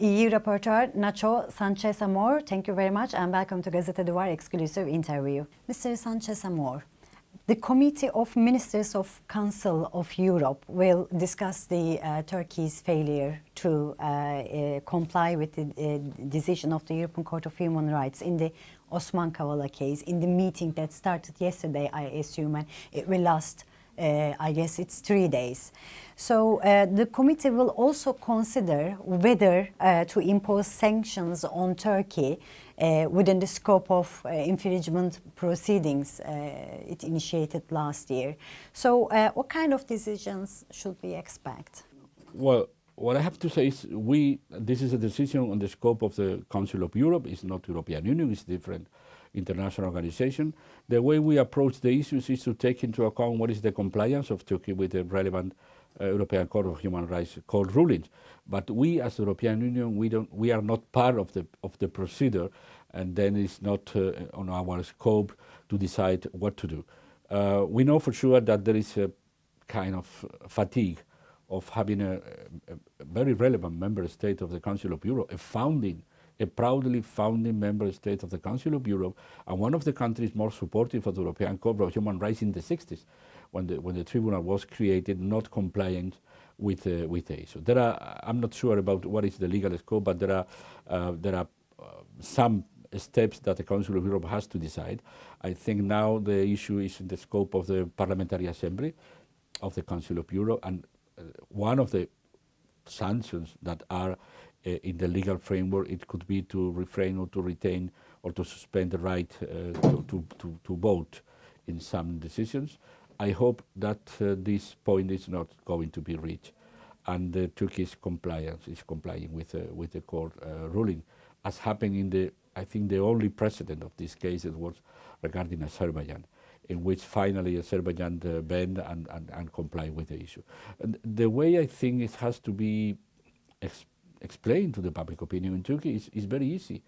EU Rapporteur Nacho Sanchez Amor, thank you very much and welcome to Gazete Duvar exclusive interview. Mr. Sanchez Amor, the Committee of Ministers of Council of Europe will discuss the Turkey's failure to comply with the decision of the European Court of Human Rights in the Osman Kavala case, in the meeting that started yesterday, I assume, and it will last I guess it's 3 days. So the committee will also consider whether to impose sanctions on Turkey within the scope of infringement proceedings it initiated last year. So what kind of decisions should we expect? Well, what I have to say is this is a decision on the scope of the Council of Europe. It's not European Union, it's different international organization. The way we approach the issues is to take into account what is the compliance of Turkey with the relevant European Court of Human Rights court rulings. But we, as the European Union, we are not part of the procedure, and then it's not on our scope to decide what to do. We know for sure that there is a kind of fatigue of having a very relevant member state of the Council of Europe, a proudly founding member state of the Council of Europe, and one of the countries more supportive of the European Court of Human Rights in the 60s, when the tribunal was created, not compliant with the issue. I'm not sure about what is the legal scope, but there are some steps that the Council of Europe has to decide. I think now the issue is in the scope of the Parliamentary Assembly of the Council of Europe, and one of the sanctions that are in the legal framework, it could be to refrain or to retain or to suspend the right to vote in some decisions. I hope that this point is not going to be reached, and Turkey is complying with the court ruling, as happened in I think the only precedent of this case was regarding Azerbaijan, in which finally Azerbaijan bent and complied with the issue. And the way I think it has to be explained to the public opinion in Turkey is very easy.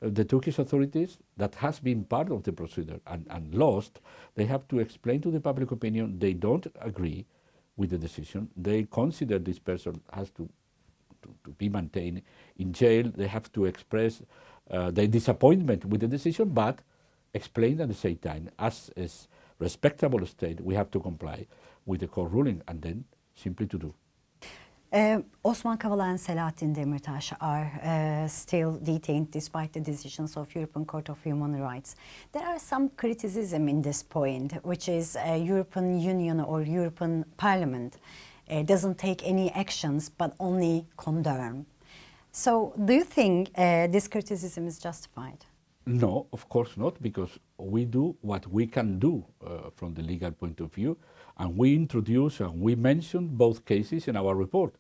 The Turkish authorities that has been part of the procedure and lost, they have to explain to the public opinion they don't agree with the decision. They consider this person has to be maintained in jail. They have to express their disappointment with the decision, but explain at the same time, as a respectable state, we have to comply with the court ruling, and then simply to do. Osman Kavala and Selahattin Demirtas are still detained despite the decisions of European Court of Human Rights. There are some criticism in this point, which is European Union or European Parliament doesn't take any actions but only condemn. So do you think this criticism is justified? No, of course not, because we do what we can do from the legal point of view, and we introduce and we mention both cases in our report.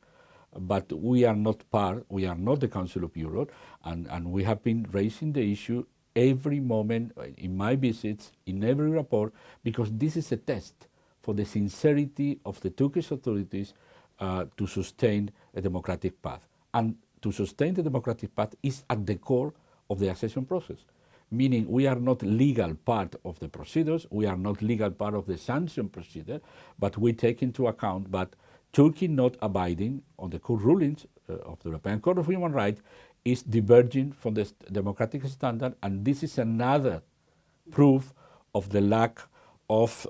But we are not the Council of Europe, and we have been raising the issue every moment in my visits, in every report, because this is a test for the sincerity of the Turkish authorities to sustain a democratic path. And to sustain the democratic path is at the core of the accession process, meaning we are not legal part of the procedures, we are not legal part of the sanction procedure, but we take into account that Turkey not abiding on the court rulings of the European Court of Human Rights is diverging from the democratic standard, and this is another proof of the lack of,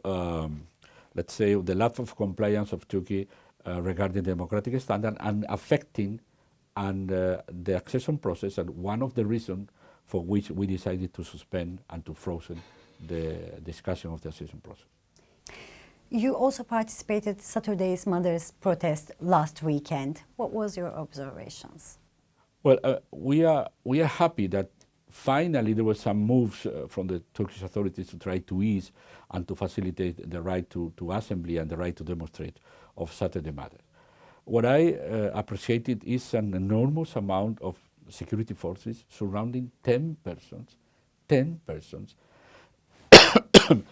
let's say, the lack of compliance of Turkey regarding the democratic standard and affecting the accession process, and one of the reasons for which we decided to suspend and to frozen the discussion of the accession process. You also participated in Saturday's Mothers' protest last weekend. What was your observations? Well, we are happy that finally there were some moves from the Turkish authorities to try to ease and to facilitate the right to assembly and the right to demonstrate of Saturday Mothers. What I appreciated is an enormous amount of security forces surrounding 10 persons,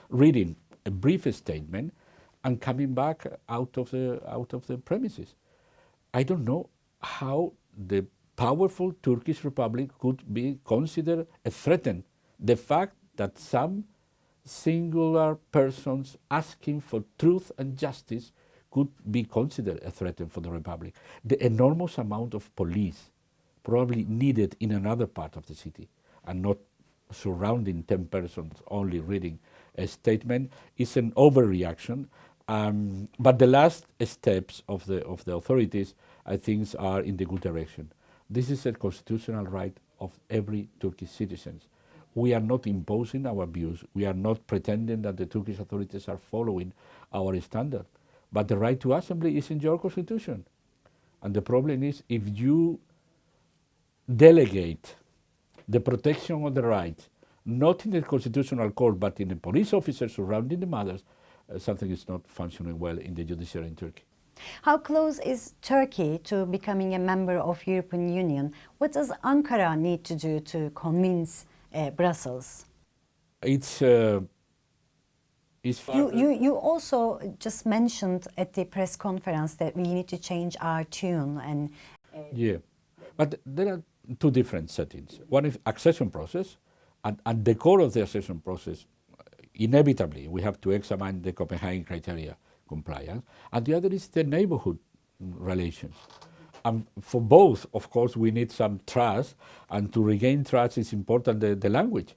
reading a brief statement and coming back out of the premises. I don't know how the powerful Turkish Republic could be considered a threat. The fact that some singular persons asking for truth and justice could be considered a threat for the Republic. The enormous amount of police probably needed in another part of the city and not surrounding 10 persons only reading a statement, is an overreaction. But the last steps of the authorities, I think, are in the good direction. This is a constitutional right of every Turkish citizen. We are not imposing our views. We are not pretending that the Turkish authorities are following our standard. But the right to assembly is in your constitution. And the problem is, if you delegate the protection of the rights, not in the constitutional court, but in the police officers surrounding the mothers, something is not functioning well in the judiciary in Turkey. How close is Turkey to becoming a member of European Union? What does Ankara need to do to convince Brussels? You also just mentioned at the press conference that we need to change our tune and yeah, but there are two different settings. One is accession process, and at the core of the accession process, inevitably we have to examine the Copenhagen criteria compliance, and the other is the neighborhood relations. And for both, of course, we need some trust, and to regain trust is important the language.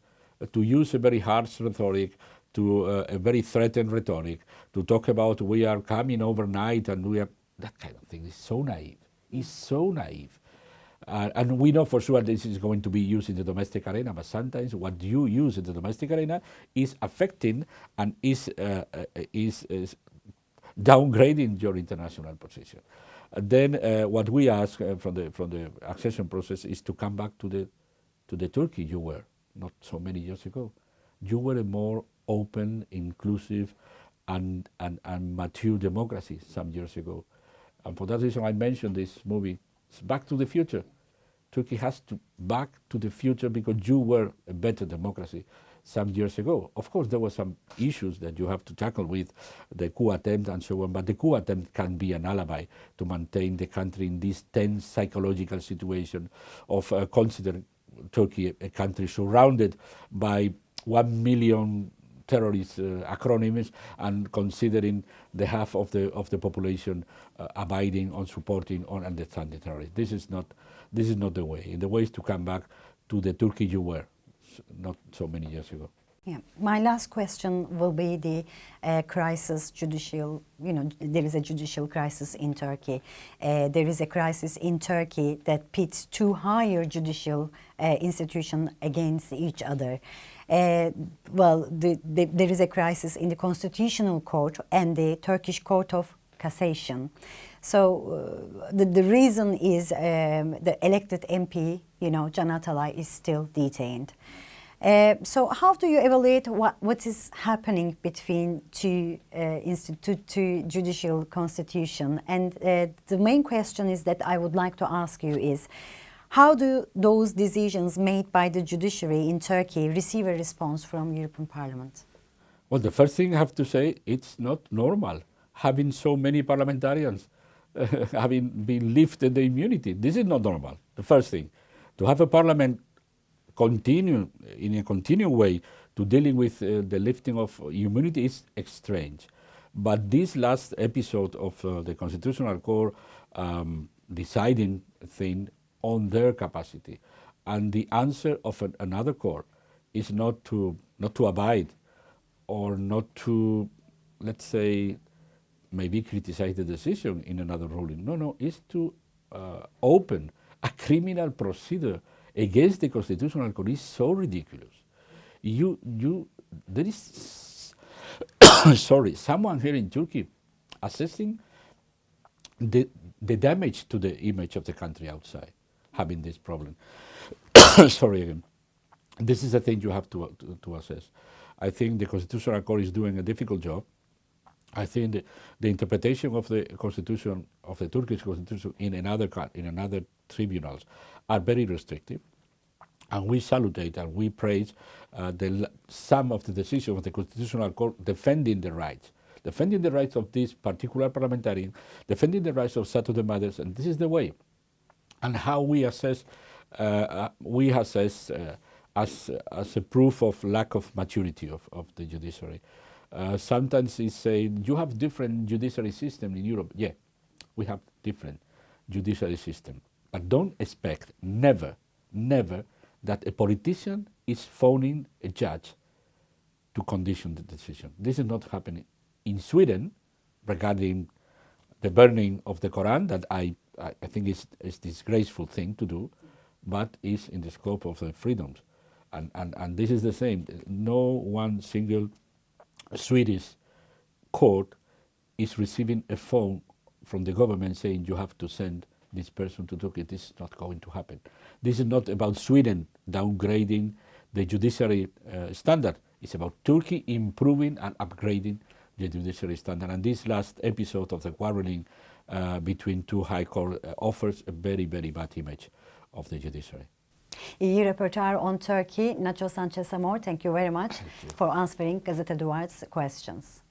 To use a very harsh rhetoric, to a very threatened rhetoric, to talk about we are coming overnight and we are, that kind of thing is so naive. It's so naive. And we know for sure this is going to be used in the domestic arena, but sometimes what you use in the domestic arena is affecting and is downgrading your international position. Then what we ask from the accession process is to come back to the Turkey you were not so many years ago. You were a more open, inclusive, and mature democracy some years ago. And for that reason, I mentioned this movie, it's Back to the Future. Turkey has to back to the future because you were a better democracy some years ago. Of course, there were some issues that you have to tackle with the coup attempt and so on, but the coup attempt can be an alibi to maintain the country in this tense psychological situation of considering Turkey a country surrounded by 1 million terrorist acronyms and considering the half of the population abiding on supporting or understanding terrorists. This is not the way. The way is to come back to the Turkey you were not so many years ago. Yeah. My last question will be the crisis, judicial, there is a judicial crisis in Turkey. There is a crisis in Turkey that pits two higher judicial institutions against each other. There is a crisis in the Constitutional Court and the Turkish Court of Cassation. So the reason is the elected MP, Can Atalay, is still detained. So how do you evaluate what is happening between two judicial constitution? And the main question is that I would like to ask you is, how do those decisions made by the judiciary in Turkey receive a response from European Parliament? Well, the first thing I have to say, it's not normal having so many parliamentarians having been lifted the immunity. This is not normal, the first thing. To have a parliament continue in a continued way to dealing with the lifting of immunity is strange. But this last episode of the Constitutional Court deciding thing on their capacity, and the answer of another court is not to abide or not to, let's say, maybe criticize the decision in another ruling. No, it's to open a criminal procedure against the Constitutional Court is so ridiculous. There is, someone here in Turkey assessing the damage to the image of the country outside, having this problem. Sorry again. This is the thing you have to assess. I think the Constitutional Court is doing a difficult job. I think the interpretation of the Constitution, of the Turkish Constitution in another tribunals are very restrictive, and we salute and we praise some of the decisions of the Constitutional Court defending the rights of this particular parliamentarian, defending the rights of Saturday mothers, and this is the way. And how we assess, as a proof of lack of maturity of the judiciary. Sometimes it's saying you have different judiciary system in Europe. Yeah, we have different judiciary system. And don't expect, never, that a politician is phoning a judge to condition the decision. This is not happening in Sweden regarding the burning of the Quran, that I think is a disgraceful thing to do, but is in the scope of the freedoms. And this is the same. No one single Swedish court is receiving a phone from the government saying you have to send this person to Turkey. This is not going to happen. This is not about Sweden downgrading the judiciary standard. It's about Turkey improving and upgrading the judiciary standard. And this last episode of the quarreling between two high court offers a very, very bad image of the judiciary. EU Rapporteur on Turkey, Nacho Sanchez Amor, thank you very much for answering Gazete Duvar's questions.